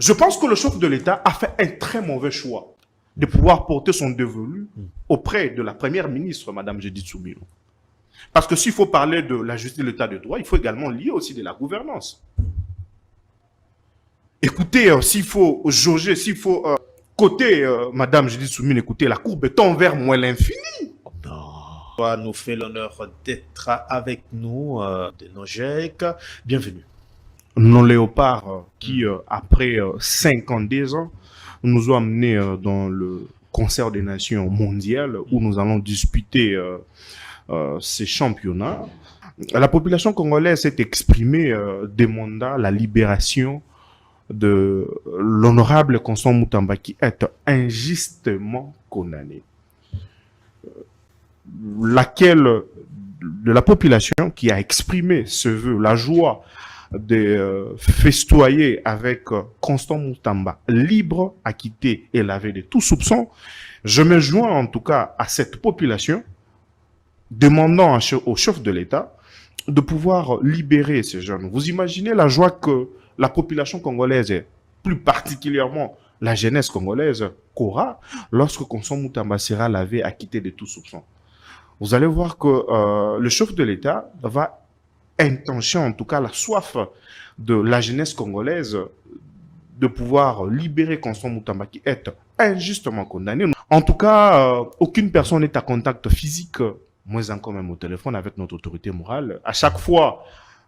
Je pense que le chef de l'État a fait un très mauvais choix de pouvoir porter son dévolu auprès de la première ministre, Mme Judith Suminho. Parce que s'il faut parler de la justice et de l'état de droit, il faut également lier aussi de la gouvernance. Écoutez, s'il faut jauger, s'il faut côté Mme Judith Suminho, écoutez, la courbe tend vers moins l'infini. Non. Nous fait l'honneur d'être avec nous de Nogec. Bienvenue. Non Léopard, qui après 52 ans, nous ont amenés dans le concert des nations mondiales où nous allons disputer ces championnats. La population congolaise s'est exprimée demandant la libération de l'honorable Constant Mutamba qui est injustement condamné. Laquelle de la population qui a exprimé ce vœu, la joie de festoyer avec Constant Mutamba, libre, acquitté et lavé de tout soupçon, je me joins en tout cas à cette population, demandant au chef de l'État de pouvoir libérer ces jeunes. Vous imaginez la joie que la population congolaise, et plus particulièrement la jeunesse congolaise, qu'aura lorsque Constant Mutamba sera lavé, acquitté de tout soupçon. Vous allez voir que le chef de l'État va intention, en tout cas la soif de la jeunesse congolaise de pouvoir libérer Constant Mutamba qui est injustement condamné. En tout cas, aucune personne n'est à contact physique, moins encore même au téléphone avec notre autorité morale. À chaque fois,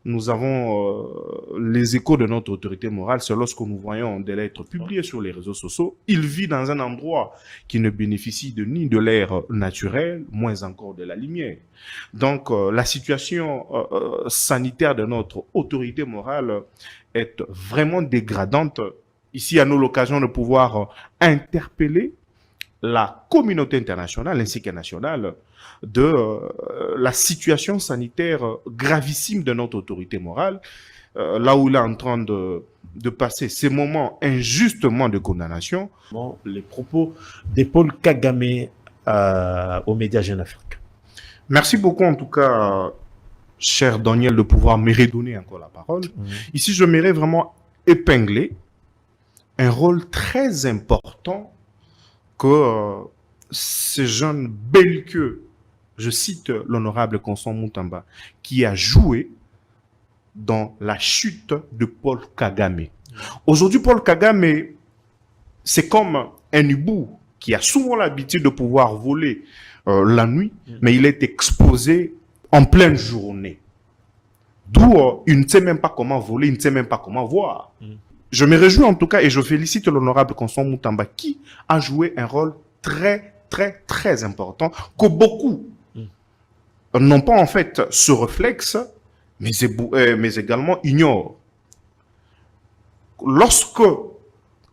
nous avons les échos de notre autorité morale, c'est lorsque nous voyons des lettres publiées sur les réseaux sociaux. Il vit dans un endroit qui ne bénéficie ni de l'air naturel, moins encore de la lumière. Donc, la situation sanitaire de notre autorité morale est vraiment dégradante. Ici, à nous l'occasion de pouvoir interpeller la communauté internationale ainsi que nationale de la situation sanitaire gravissime de notre autorité morale, là où il est en train de passer ces moments injustement de condamnation. Bon, les propos de Paul Kagame aux médias Jeune Afrique. Merci beaucoup en tout cas, cher Daniel, de pouvoir me redonner encore la parole. Ici, je m'aimerais vraiment épingler un rôle très important que ces jeunes belliqueux, je cite l'honorable Constant Mutamba, qui a joué dans la chute de Paul Kagame. Aujourd'hui, Paul Kagame, c'est comme un hibou qui a souvent l'habitude de pouvoir voler la nuit, mais il est exposé en pleine journée. D'où il ne sait même pas comment voler, il ne sait même pas comment voir. Je me réjouis en tout cas et je félicite l'honorable Constant Mutamba qui a joué un rôle très, très, très important que beaucoup n'ont pas en fait ce réflexe, mais également ignorent. Lorsque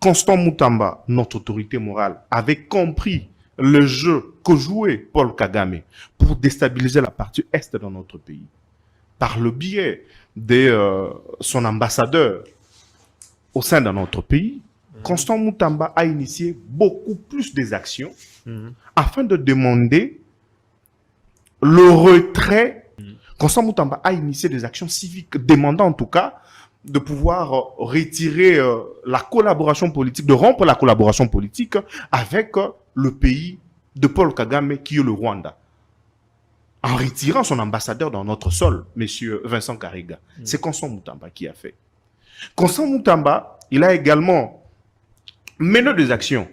Constant Mutamba, notre autorité morale, avait compris le jeu que jouait Paul Kagame pour déstabiliser la partie est de notre pays, par le biais de son ambassadeur au sein de notre pays, Constant Mutamba a initié beaucoup plus des actions afin de demander le retrait. Constant Mutamba a initié des actions civiques demandant en tout cas de pouvoir retirer la collaboration politique, de rompre la collaboration politique avec le pays de Paul Kagame qui est le Rwanda, en retirant son ambassadeur dans notre sol, M. Vincent Karega. C'est Constant Mutamba qui a fait. Constant Mutamba, il a également mené des actions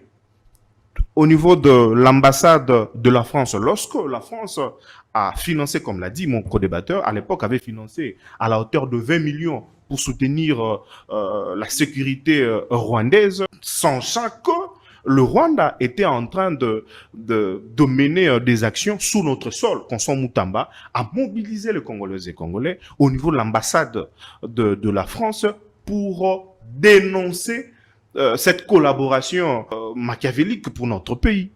au niveau de l'ambassade de la France. Lorsque la France a financé, comme l'a dit mon co-débatteur, à l'époque avait financé à la hauteur de 20 millions pour soutenir la sécurité rwandaise, sachant que le Rwanda était en train de mener des actions sous notre sol. Constant Mutamba a mobilisé les Congolaises et Congolais au niveau de l'ambassade de la France pour dénoncer cette collaboration machiavélique pour notre pays.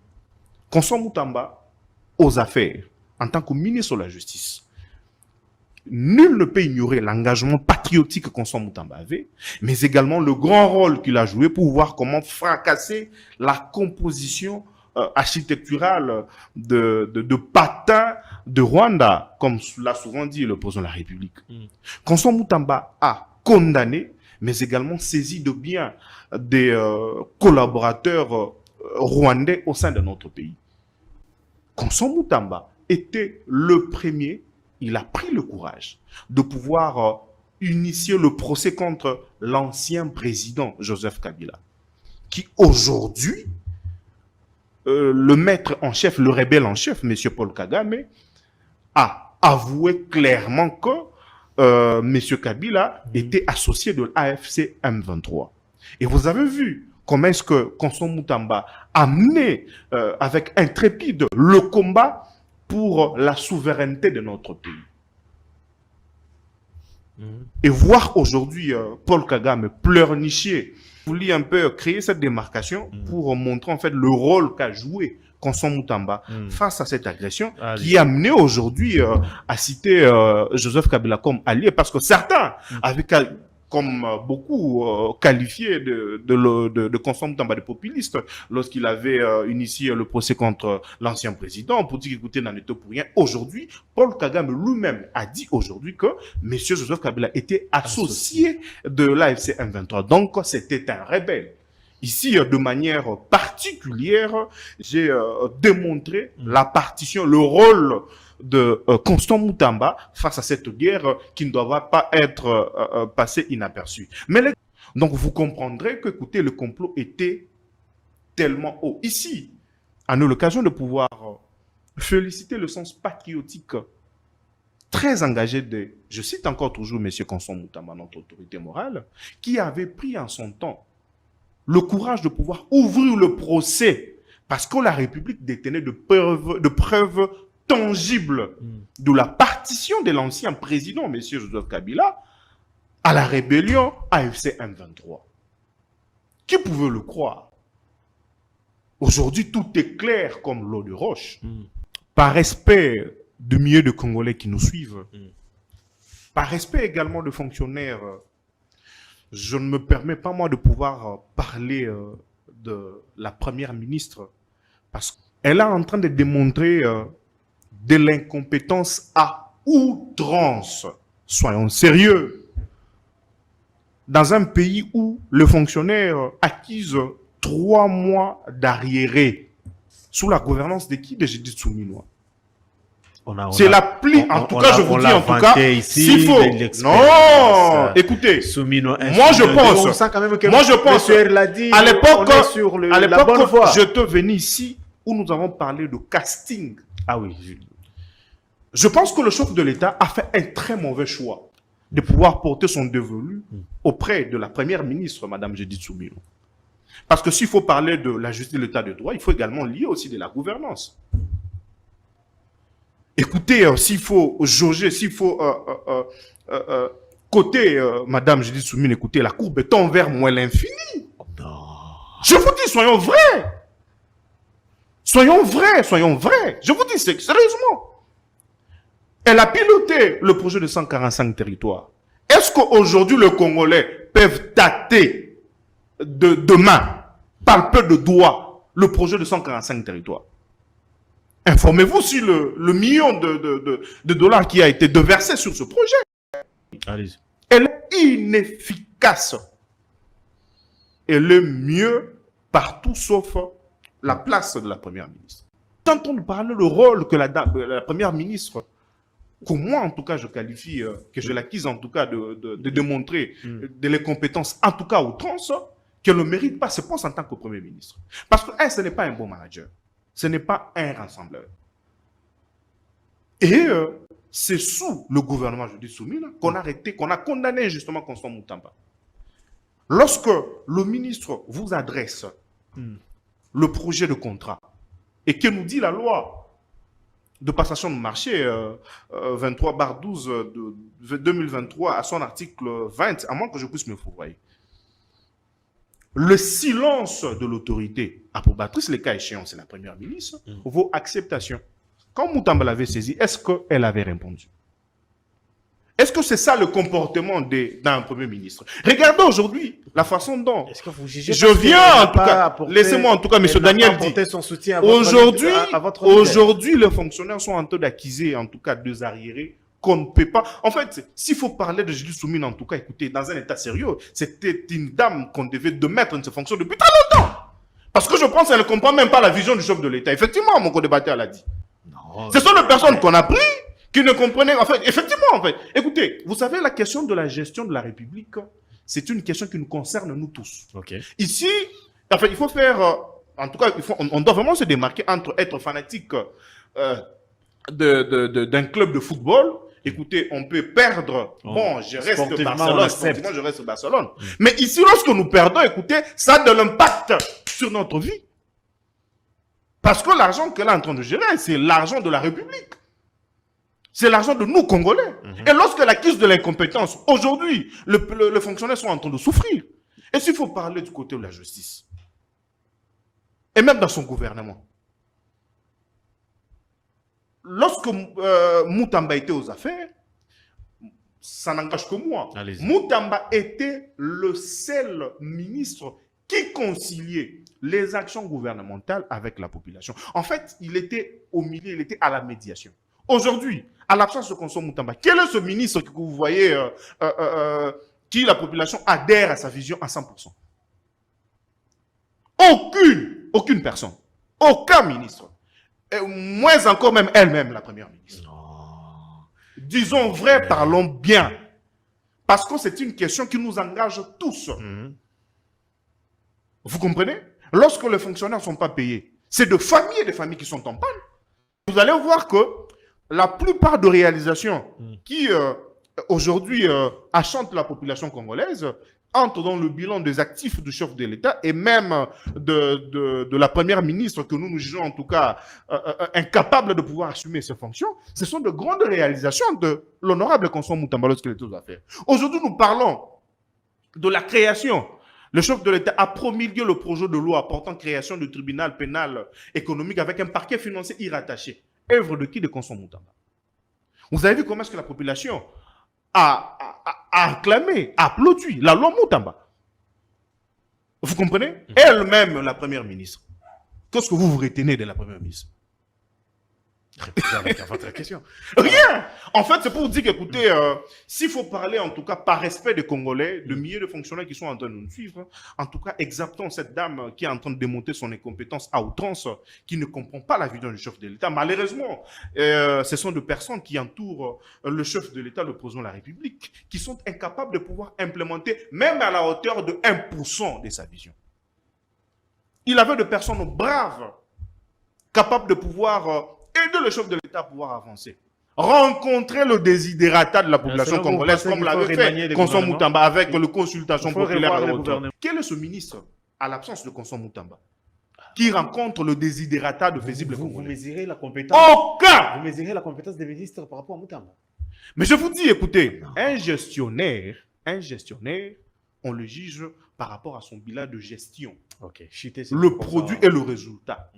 Constant Mutamba, aux affaires, en tant que ministre de la Justice, nul ne peut ignorer l'engagement patriotique que Constant Mutamba avait, mais également le grand rôle qu'il a joué pour voir comment fracasser la composition architecturale de patins de Rwanda, comme l'a souvent dit le président de la République. Constant Mutamba a condamné, mais également saisie de biens des collaborateurs rwandais au sein de notre pays. Constant Mutamba était le premier, il a pris le courage de pouvoir initier le procès contre l'ancien président Joseph Kabila, qui aujourd'hui, le maître en chef, le rebelle en chef, M. Paul Kagame, a avoué clairement que M. Kabila était associé de l'AFC M23. Et vous avez vu comment est-ce que Constant Mutamba a mené avec intrépide le combat pour la souveraineté de notre pays. Et voir aujourd'hui Paul Kagame pleurnicher, voulu un peu créer cette démarcation pour montrer en fait le rôle qu'a joué Constant Mutamba face à cette agression qui a amené aujourd'hui à citer Joseph Kabila comme allié, parce que certains avaient comme beaucoup qualifié de Constant Mutamba de populiste lorsqu'il avait initié le procès contre l'ancien président pour dire qu'écoutez, n'en était pour rien. Aujourd'hui, Paul Kagame lui-même a dit aujourd'hui que M. Joseph Kabila était associé de l'AFC M23. Donc, c'était un rebelle. Ici, de manière particulière, j'ai démontré la partition, le rôle de Constant Mutamba face à cette guerre qui ne doit pas être passée inaperçue. Donc, vous comprendrez que, écoutez, le complot était tellement haut. Ici, on a l'occasion de pouvoir féliciter le sens patriotique très engagé de, je cite encore toujours M. Constant Mutamba, notre autorité morale, qui avait pris en son temps le courage de pouvoir ouvrir le procès parce que la République détenait de preuves tangibles de la partition de l'ancien président, M. Joseph Kabila, à la rébellion AFC M23. Qui pouvait le croire? Aujourd'hui, tout est clair comme l'eau de roche. Par respect de milliers de Congolais qui nous suivent, par respect également de fonctionnaires, je ne me permets pas, moi, de pouvoir parler de la première ministre parce qu'elle est en train de démontrer de l'incompétence à outrance. Soyons sérieux. Dans un pays où le fonctionnaire acquise 3 mois d'arriéré sous la gouvernance de qui? De Judith Suminwa. C'est la pli, en tout cas, je vous dis, en tout cas, s'il faut. Non, écoutez, moi je pense, à l'époque, je te venais ici où nous avons parlé de casting. Ah oui. Je pense que le chef de l'État a fait un très mauvais choix de pouvoir porter son dévolu auprès de la première ministre, Mme Judith Suminwa. Parce que s'il faut parler de la justice de l'État de droit, il faut également lier aussi de la gouvernance. Écoutez, s'il faut jauger, s'il faut côté Madame Judith Suminwa, écoutez, la courbe est envers moins l'infini. Non. Je vous dis, soyons vrais. Soyons vrais, soyons vrais. Je vous dis, sérieusement. Elle a piloté le projet de 145 territoires. Est-ce qu'aujourd'hui, les Congolais peuvent tâter de main, palper de doigts, le projet de 145 territoires? Informez-vous sur le million de dollars qui a été déversé sur ce projet. Allez-y. Elle est inefficace. Elle est mieux partout sauf la place de la première ministre. Quand on parle du rôle que la première ministre, que moi en tout cas je qualifie, que je l'acquise en tout cas de démontrer de les compétences, en tout cas outrance, qu'elle ne mérite pas ce poste en tant que premier ministre. Parce que ce n'est pas un bon manager. Ce n'est pas un rassembleur. Et c'est sous le gouvernement Judith Suminwa qu'on a arrêté, qu'on a condamné justement Constant Mutamba. Lorsque le ministre vous adresse le projet de contrat et que nous dit la loi de passation de marché 23/12 de 2023 à son article 20, à moins que je puisse me fourvoyer, le silence de l'autorité approbatrice, les cas échéants, c'est la première ministre, vaut acceptation. Quand Mutamba l'avait saisi, est-ce qu'elle avait répondu? Est-ce que c'est ça le comportement d'un premier ministre? Regardez aujourd'hui la façon dont je viens, en tout cas, laissez-moi en tout cas, M. Daniel dit, aujourd'hui, les fonctionnaires sont en train d'acquiser, en tout cas, 2 arriérés qu'on ne peut pas... En fait, s'il faut parler de Julie Soumine, en tout cas, écoutez, dans un état sérieux, c'était une dame qu'on devait de mettre en ses fonctions depuis très longtemps. Parce que je pense qu'elle ne comprend même pas la vision du chef de l'État. Effectivement, mon co-débatteur l'a dit. Non, Ce sont les personnes qu'on a pris qui ne comprenaient... En fait, effectivement, en fait. Écoutez, vous savez, la question de la gestion de la République, c'est une question qui nous concerne, nous tous. Ok. Ici, en fait, il faut faire... en tout cas, on doit vraiment se démarquer entre être fanatique d'un club de football. Écoutez, on peut perdre. Bon, je reste Barcelone. Sportivement, je reste Barcelone. Mais ici, lorsque nous perdons, écoutez, ça a de l'impact sur notre vie. Parce que l'argent qu'elle est en train de gérer, c'est l'argent de la République. C'est l'argent de nous, Congolais. Et lorsqu'elle accuse de l'incompétence, aujourd'hui, les fonctionnaires sont en train de souffrir. Et s'il faut parler du côté de la justice, et même dans son gouvernement, lorsque Moutamba était aux affaires, ça n'engage que moi. Moutamba était le seul ministre qui conciliait les actions gouvernementales avec la population. En fait, il était au milieu, il était à la médiation. Aujourd'hui, à l'absence de Constant Moutamba, quel est ce ministre que vous voyez qui la population adhère à sa vision à 100%? Aucune personne, aucun ministre. Et moins encore même elle-même, la première ministre. Non. Disons vrai, parlons bien. Parce que c'est une question qui nous engage tous. Vous comprenez? Lorsque les fonctionnaires ne sont pas payés, c'est de familles et de familles qui sont en panne. Vous allez voir que la plupart de réalisations qui aujourd'hui achantent la population congolaise entre dans le bilan des actifs du chef de l'État et même de la première ministre que nous jugeons en tout cas incapable de pouvoir assumer ses fonctions. Ce sont de grandes réalisations de l'honorable Constant Moutamba lorsqu'il était aux affaires. Aujourd'hui, nous parlons de la création. Le chef de l'État a promulgué le projet de loi portant création du tribunal pénal économique avec un parquet financier irrattaché. Œuvre de qui? De Constant Moutamba. Vous avez vu comment est-ce que la population a acclamé, a applaudi la loi Moutamba. Vous comprenez? Elle-même, la première ministre. Qu'est-ce que vous retenez de la première ministre? Répondez à votre question. Rien. En fait, c'est pour vous dire qu'écoutez, s'il faut parler en tout cas par respect des Congolais, de milliers de fonctionnaires qui sont en train de nous suivre, en tout cas, exaltons cette dame qui est en train de démonter son incompétence à outrance, qui ne comprend pas la vision du chef de l'État. Malheureusement, ce sont des personnes qui entourent le chef de l'État, le président de la République, qui sont incapables de pouvoir implémenter, même à la hauteur de 1% de sa vision. Il avait des personnes braves, capables de pouvoir aider le chef de l'État à pouvoir avancer. Rencontrer le désidérata de la population congolaise comme l'avait fait Constant Moutamba avec le consultation populaire. Quel est ce ministre, à l'absence de Constant Moutamba, qui rencontre le désidérata de paisibles Congolais? Vous mesurez la compétence. Aucun! Vous mesurez la compétence des ministres par rapport à Moutamba. Mais je vous dis, écoutez, un gestionnaire, on le juge par rapport à son bilan de gestion. Ok. Le produit et le résultat.